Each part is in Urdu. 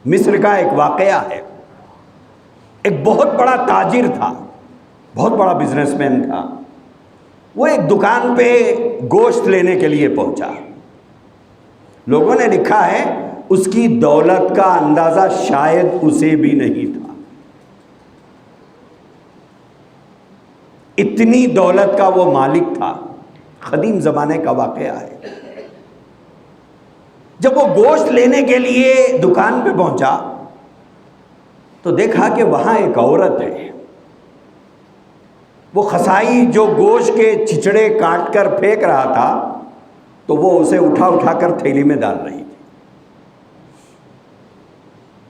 مصر کا ایک واقعہ ہے۔ ایک بہت بڑا تاجر تھا، بہت بڑا بزنس مین تھا۔ وہ ایک دکان پہ گوشت لینے کے لیے پہنچا۔ لوگوں نے لکھا ہے اس کی دولت کا اندازہ شاید اسے بھی نہیں تھا، اتنی دولت کا وہ مالک تھا۔ قدیم زمانے کا واقعہ ہے۔ جب وہ گوشت لینے کے لیے دکان پہ پہنچا تو دیکھا کہ وہاں ایک عورت ہے۔ وہ قصائی جو گوشت کے چچڑے کاٹ کر پھینک رہا تھا تو وہ اسے اٹھا کر تھیلی میں ڈال رہی تھی۔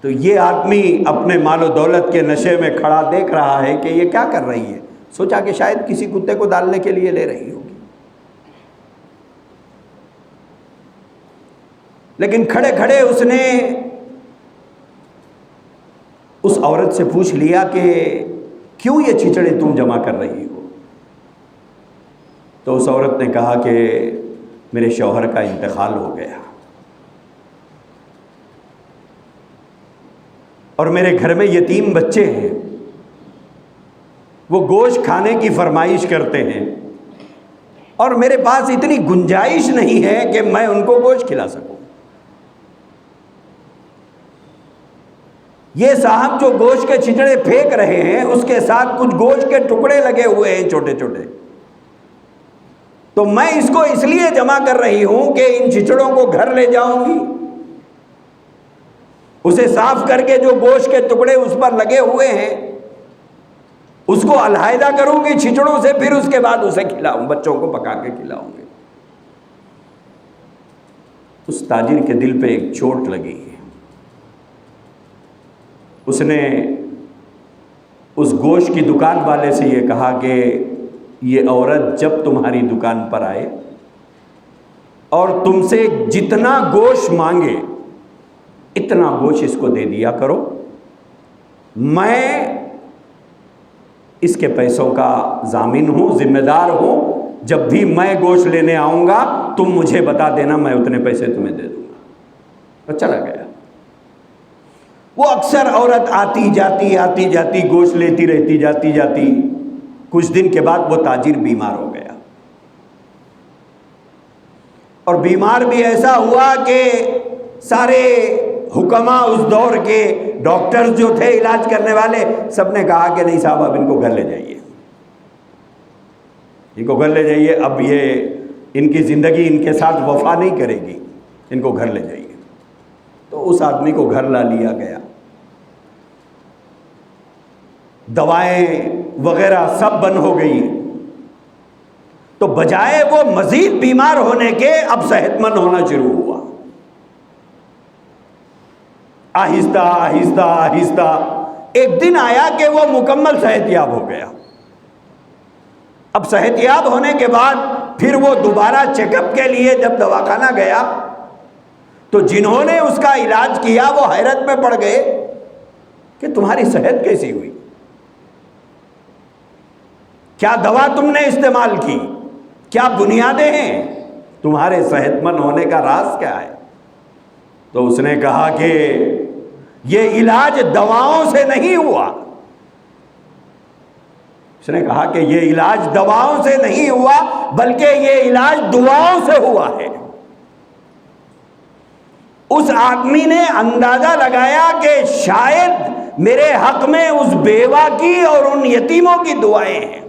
تو یہ آدمی اپنے مال و دولت کے نشے میں کھڑا دیکھ رہا ہے کہ یہ کیا کر رہی ہے۔ سوچا کہ شاید کسی کتے کو ڈالنے کے لیے لے رہی ہوگی، لیکن کھڑے کھڑے اس نے اس عورت سے پوچھ لیا کہ کیوں یہ چچڑے تم جمع کر رہی ہو؟ تو اس عورت نے کہا کہ میرے شوہر کا انتقال ہو گیا اور میرے گھر میں یتیم بچے ہیں، وہ گوشت کھانے کی فرمائش کرتے ہیں اور میرے پاس اتنی گنجائش نہیں ہے کہ میں ان کو گوشت کھلا سکوں۔ یہ صاحب جو گوشت کے چھچڑے پھینک رہے ہیں اس کے ساتھ کچھ گوشت کے ٹکڑے لگے ہوئے ہیں چھوٹے چھوٹے، تو میں اس کو اس لیے جمع کر رہی ہوں کہ ان چھچڑوں کو گھر لے جاؤں گی، اسے صاف کر کے جو گوشت کے ٹکڑے اس پر لگے ہوئے ہیں اس کو علیحدہ کروں گی چھچڑوں سے، پھر اس کے بعد اسے کھلاؤں، بچوں کو پکا کے کھلاؤں گی۔ اس تاجر کے دل پہ ایک چوٹ لگی۔ اس نے اس گوشت کی دکان والے سے یہ کہا کہ یہ عورت جب تمہاری دکان پر آئے اور تم سے جتنا گوشت مانگے اتنا گوشت اس کو دے دیا کرو، میں اس کے پیسوں کا ضامن ہوں، ذمہ دار ہوں، جب بھی میں گوشت لینے آؤں گا تم مجھے بتا دینا، میں اتنے پیسے تمہیں دے دوں گا۔ اور چلا گیا۔ وہ اکثر عورت آتی جاتی گوشت لیتی رہتی، جاتی۔ کچھ دن کے بعد وہ تاجر بیمار ہو گیا، اور بیمار بھی ایسا ہوا کہ سارے حکما اس دور کے ڈاکٹرز جو تھے علاج کرنے والے سب نے کہا کہ نہیں صاحب اب ان کو گھر لے جائیے، ان کو گھر لے جائیے، اب یہ ان کی زندگی ان کے ساتھ وفا نہیں کرے گی، ان کو گھر لے جائیے۔ تو اس آدمی کو گھر لا لیا گیا، دوائیں وغیرہ سب بند ہو گئی، تو بجائے وہ مزید بیمار ہونے کے اب صحت مند ہونا شروع ہوا۔ آہستہ ایک دن آیا کہ وہ مکمل صحت یاب ہو گیا۔ اب صحت یاب ہونے کے بعد پھر وہ دوبارہ چیک اپ کے لیے جب دواخانہ گیا تو جنہوں نے اس کا علاج کیا وہ حیرت میں پڑ گئے کہ تمہاری صحت کیسی ہوئی، کیا دوا تم نے استعمال کی، کیا بنیادیں ہیں، تمہارے صحت مند ہونے کا راز کیا ہے؟ تو اس نے کہا کہ یہ علاج دواؤں سے نہیں ہوا۔ اس نے کہا کہ یہ علاج دواؤں سے نہیں ہوا بلکہ یہ علاج دعاؤں سے ہوا ہے۔ اس آدمی نے اندازہ لگایا کہ شاید میرے حق میں اس بیوہ کی اور ان یتیموں کی دعائیں ہیں۔